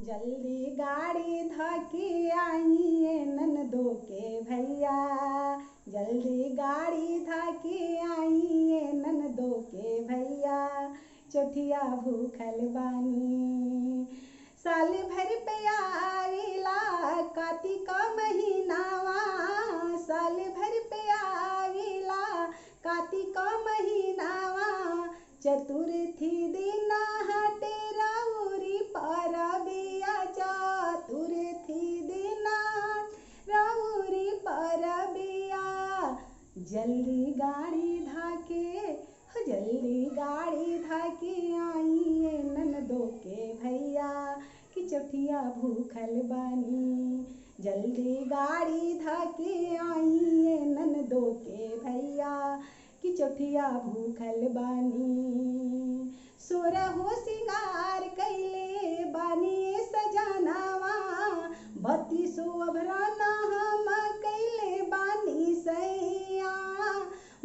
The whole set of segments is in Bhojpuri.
जल्दी गाड़ी धके आइए ननदो के भैया, जल्दी गाड़ी धके आइए ननदो के भैया, चौथिया भूखल बानी। साल भर पे आवेला कार्तिक महीनावा, साल भर पे आवेला कार्तिक महीनावा, चतुर्थी दिना हटे राउरी परबिया, चतुर्थी दिना राउरी परबिया। जल्दी गाड़ी धाके, जल्दी गाड़ी धाके आइए ननदो के भैया, कि चौथिया भूखल बानी। जल्दी गाड़ी धाके आइए ननदो के भैया, कि चौथिया भूखल बानी। सोरहो सिंगार कैले बानी सजनावा, 32 अभराना हम कैले बानी सैया,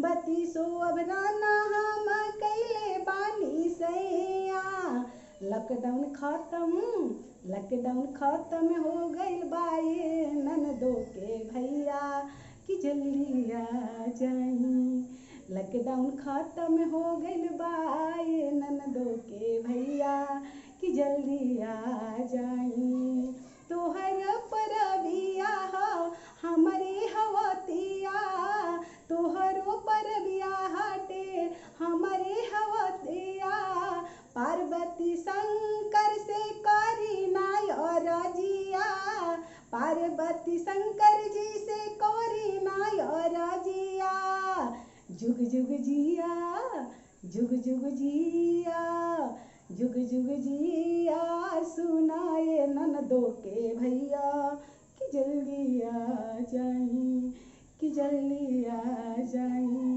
32 अभराना हम कैले बानी सैया। लॉकडाउन खत्म हो गइल बाए ननदो के भैया, कि जल्दी आ जाई। लॉकडाउन खत्म हो गइल बाए ननदो के भैया, कि जल्दी आ जाई। तोहर परबिया हमरे हवतिया, तोहरो परबिया हटे हमरे हवतिया, पार्वती शंकर से करी नाय रजिया, पार्वती शंकर जी से करी नाय रजिया। जुग जुग जिया, जुग जुग जिया, जुग जुग जिया, सुनाए ननदो के भैया, कि जल्दी आ जाई, कि जल्दी आ जाई।